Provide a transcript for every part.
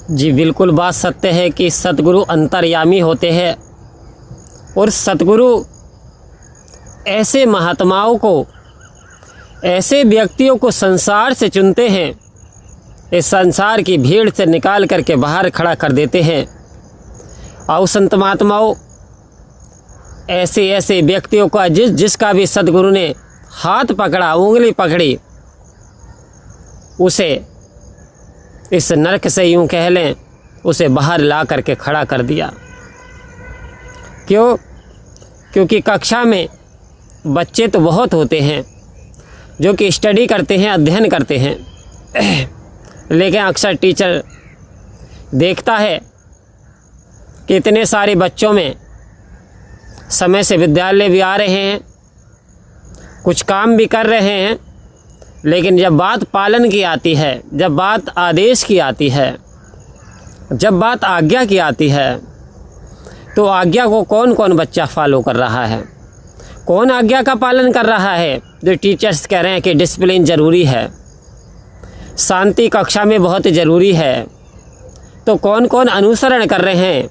जी बिल्कुल, बात सत्य है कि सतगुरु अंतर्यामी होते हैं और सतगुरु ऐसे महात्माओं को, ऐसे व्यक्तियों को संसार से चुनते हैं, इस संसार की भीड़ से निकाल करके बाहर खड़ा कर देते हैं। और संत महात्माओं ऐसे ऐसे व्यक्तियों का जिसका भी सतगुरु ने हाथ पकड़ा, उंगली पकड़ी, उसे इस नरक से यूं कह लें, उसे बाहर ला करके खड़ा कर दिया। क्यों? क्योंकि कक्षा में बच्चे तो बहुत होते हैं जो कि स्टडी करते हैं, अध्ययन करते हैं, लेकिन अक्सर टीचर देखता है कि इतने सारे बच्चों में समय से विद्यालय भी आ रहे हैं, कुछ काम भी कर रहे हैं, लेकिन जब बात पालन की आती है, जब बात आदेश की आती है, जब बात आज्ञा की आती है, तो आज्ञा को कौन कौन बच्चा फॉलो कर रहा है? कौन आज्ञा का पालन कर रहा है? जो टीचर्स कह रहे हैं कि डिसिप्लिन ज़रूरी है, शांति कक्षा में बहुत ज़रूरी है, तो कौन कौन अनुसरण कर रहे हैं?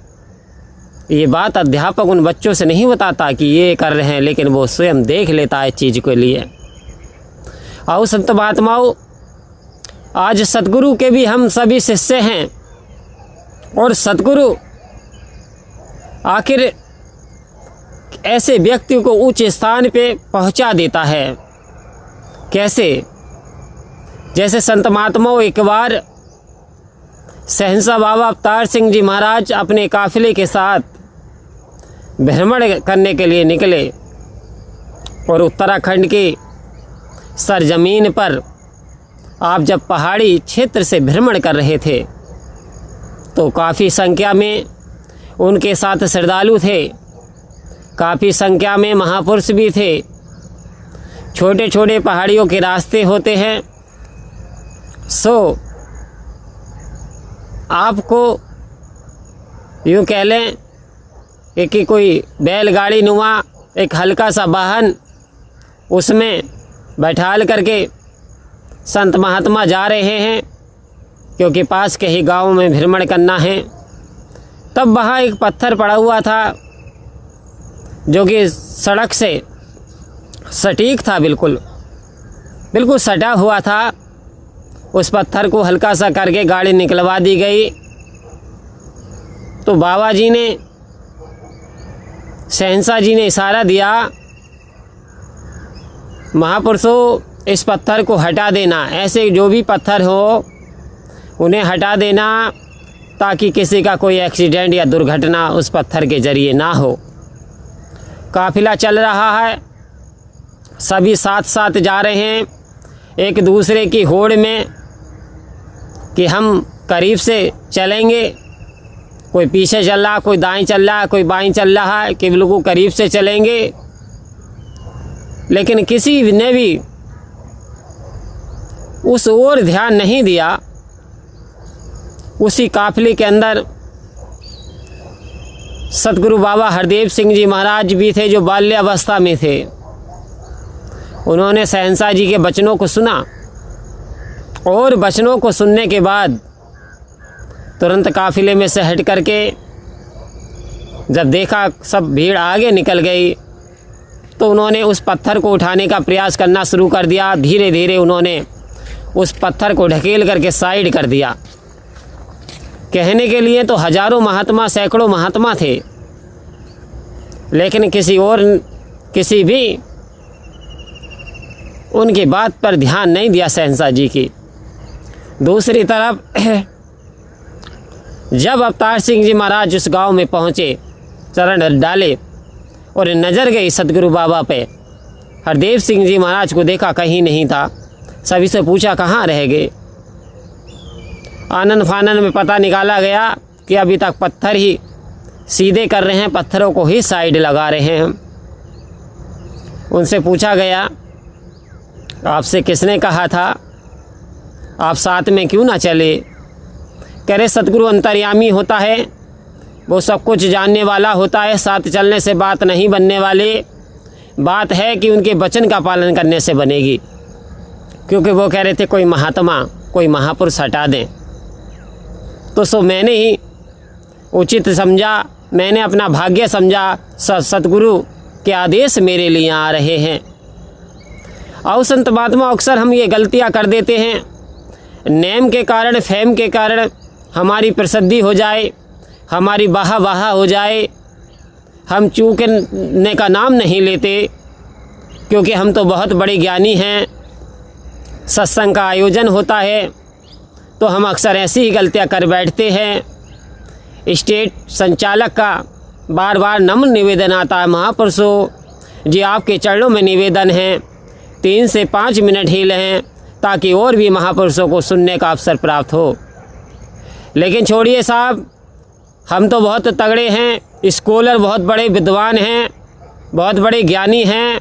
ये बात अध्यापक उन बच्चों से नहीं बताता कि ये कर रहे हैं, लेकिन वो स्वयं देख लेता है चीज़ के लिए। और संत महात्माओं, आज सतगुरु के भी हम सभी शिष्य हैं, और सतगुरु आखिर ऐसे व्यक्ति को उच्च स्थान पे पहुंचा देता है। कैसे? जैसे संत महात्माओं एक बार शहंशाह बाबा अवतार सिंह जी महाराज अपने काफिले के साथ भ्रमण करने के लिए निकले और उत्तराखंड की सरजमीन पर आप जब पहाड़ी क्षेत्र से भ्रमण कर रहे थे तो काफ़ी संख्या में उनके साथ श्रद्धालु थे, काफ़ी संख्या में महापुरुष भी थे। छोटे छोटे पहाड़ियों के रास्ते होते हैं, सो आपको यूँ कह लें कि कोई बैलगाड़ी नुमा एक हल्का सा वाहन, उसमें बैठाल करके संत महात्मा जा रहे हैं, क्योंकि पास के ही गांव में भ्रमण करना है। तब वहाँ एक पत्थर पड़ा हुआ था जो कि सड़क से सटीक था, बिल्कुल बिल्कुल सटा हुआ था। उस पत्थर को हल्का सा करके गाड़ी निकलवा दी गई। तो बाबा जी ने, शहंशाह जी ने इशारा दिया, महापुरुषों इस पत्थर को हटा देना, ऐसे जो भी पत्थर हो उन्हें हटा देना, ताकि किसी का कोई एक्सीडेंट या दुर्घटना उस पत्थर के ज़रिए ना हो। काफिला चल रहा है, सभी साथ साथ जा रहे हैं, एक दूसरे की होड़ में कि हम करीब से चलेंगे। कोई पीछे चल रहा, कोई दाएं चल रहा, कोई बाएं चल रहा है कि बिल्कुल करीब से चलेंगे। लेकिन किसी ने भी उस ओर ध्यान नहीं दिया। उसी काफिले के अंदर सतगुरु बाबा हरदेव सिंह जी महाराज भी थे, जो बाल्यावस्था में थे। उन्होंने शहंशाह जी के वचनों को सुना और वचनों को सुनने के बाद तुरंत काफिले में से हट करके जब देखा सब भीड़ आगे निकल गई, तो उन्होंने उस पत्थर को उठाने का प्रयास करना शुरू कर दिया। धीरे धीरे उन्होंने उस पत्थर को ढकेल करके साइड कर दिया। कहने के लिए तो हजारों महात्मा, सैकड़ों महात्मा थे, लेकिन किसी भी उनकी बात पर ध्यान नहीं दिया शहंशाह जी की। दूसरी तरफ जब अवतार सिंह जी महाराज उस गांव में पहुंचे, चरण डाले और नज़र गई सतगुरु बाबा पे, हरदेव सिंह जी महाराज को देखा कहीं नहीं था। सभी से पूछा कहाँ रह गए। आनन फानन में पता निकाला गया कि अभी तक पत्थर ही सीधे कर रहे हैं, पत्थरों को ही साइड लगा रहे हैं। उनसे पूछा गया, आपसे किसने कहा था, आप साथ में क्यों ना चले? कह रहे सतगुरु अंतर्यामी होता है, वो सब कुछ जानने वाला होता है, साथ चलने से बात नहीं बनने वाली। बात है कि उनके वचन का पालन करने से बनेगी। क्योंकि वो कह रहे थे कोई महात्मा, कोई महापुरुष हटा दें। तो सो मैंने ही उचित समझा, मैंने अपना भाग्य समझा। सतगुरु के आदेश मेरे लिए आ रहे हैं। और संत महात्मा अक्सर हम ये गलतियाँ कर देते हैं, नेम के कारण, फेम के कारण हमारी प्रसिद्धि हो जाए, हमारी वाह हो जाए, हम चूकने का नाम नहीं लेते क्योंकि हम तो बहुत बड़े ज्ञानी हैं। सत्संग का आयोजन होता है तो हम अक्सर ऐसी ही गलतियाँ कर बैठते हैं। स्टेट संचालक का बार बार नम्र निवेदन आता है, महापुरुषों जी आपके चरणों में निवेदन है 3 से 5 मिनट ही लें ताकि और भी महापुरुषों को सुनने का अवसर प्राप्त हो। लेकिन छोड़िए साहब, हम तो बहुत तगड़े हैं, स्कॉलर बहुत बड़े विद्वान हैं, बहुत बड़े ज्ञानी हैं।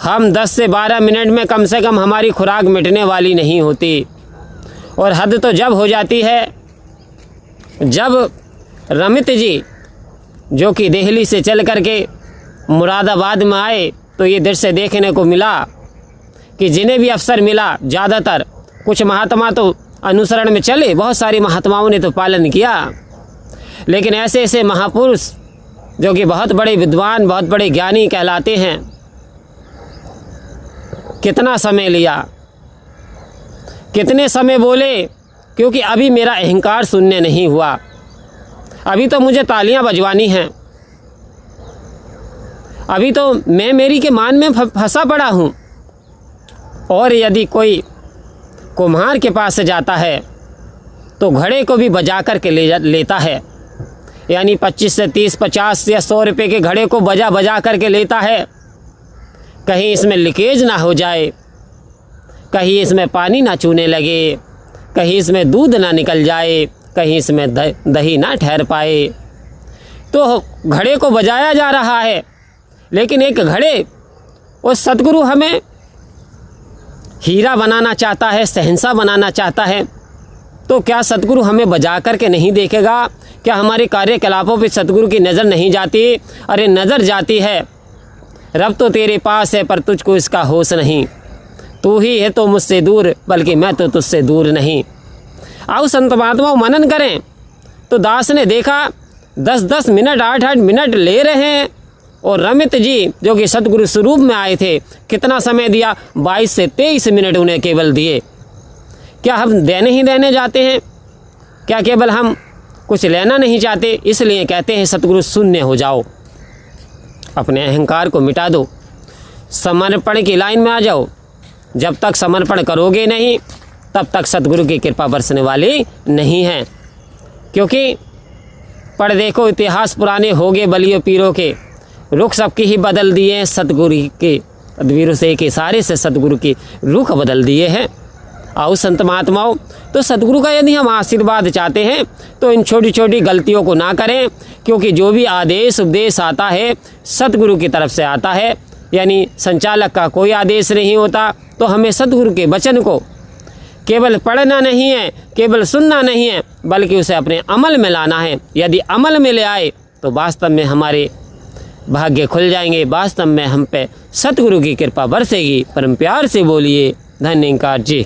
हम 10 से 12 मिनट में कम से कम हमारी खुराक मिटने वाली नहीं होती। और हद तो जब हो जाती है जब रमित जी जो कि दिल्ली से चल कर के मुरादाबाद में आए तो ये दृश्य देखने को मिला कि जिन्हें भी अवसर मिला, ज़्यादातर कुछ महात्मा तो अनुसरण में चले, बहुत सारे महात्माओं ने तो पालन किया, लेकिन ऐसे ऐसे महापुरुष जो कि बहुत बड़े विद्वान, बहुत बड़े ज्ञानी कहलाते हैं, कितना समय लिया, कितने समय बोले, क्योंकि अभी मेरा अहंकार शून्य नहीं हुआ, अभी तो मुझे तालियां बजवानी हैं, अभी तो मैं मेरी के मान में फंसा पड़ा हूँ। और यदि कोई कुम्हार के पास से जाता है तो घड़े को भी बजा कर के लेता है, यानी 25 से 30, 50 या 100 रुपये के घड़े को बजा कर के लेता है, कहीं इसमें लीकेज ना हो जाए, कहीं इसमें पानी ना चूने लगे, कहीं इसमें दूध ना निकल जाए, कहीं इसमें दही ना ठहर पाए। तो घड़े को बजाया जा रहा है, लेकिन एक घड़े उस सतगुरु हमें हीरा बनाना चाहता है, शहंशाह बनाना चाहता है, तो क्या सतगुरु हमें बजा कर के नहीं देखेगा? क्या हमारे कार्यकलापों पे सतगुरु की नज़र नहीं जाती? अरे नज़र जाती है। रब तो तेरे पास है पर तुझको इसका होश नहीं, तू ही है तो मुझसे दूर, बल्कि मैं तो तुझसे दूर नहीं। आओ संत महात्मा मनन करें तो दास ने देखा 10-10 मिनट, 8-8 मिनट ले रहे हैं, और रमित जी जो कि सतगुरु स्वरूप में आए थे, कितना समय दिया? 22 से 23 मिनट उन्हें केवल दिए। क्या हम देने ही देने जाते हैं? क्या केवल हम कुछ लेना नहीं चाहते? इसलिए कहते हैं सतगुरु शून्य हो जाओ, अपने अहंकार को मिटा दो, समर्पण की लाइन में आ जाओ। जब तक समर्पण करोगे नहीं तब तक सतगुरु की कृपा बरसने वाली नहीं है। क्योंकि पढ़ देखो इतिहास पुराने हो गए बलियों पीरों के, रुख सबकी ही बदल दिए सतगुरु के वीरों से एक इशारे से सतगुरु की रुख बदल दिए हैं। आओ संत महात्माओं, तो सतगुरु का यदि हम आशीर्वाद चाहते हैं तो इन छोटी छोटी गलतियों को ना करें, क्योंकि जो भी आदेश उपदेश आता है सतगुरु की तरफ से आता है, यानी संचालक का कोई आदेश नहीं होता। तो हमें सतगुरु के वचन को केवल पढ़ना नहीं है, केवल सुनना नहीं है, बल्कि उसे अपने अमल में लाना है। यदि अमल में ले आए तो वास्तव में हमारे भाग्य खुल जाएंगे, वास्तव में हम पे सतगुरु की कृपा बरसेगी। परम प्यार से बोलिए धन्यवाद जी।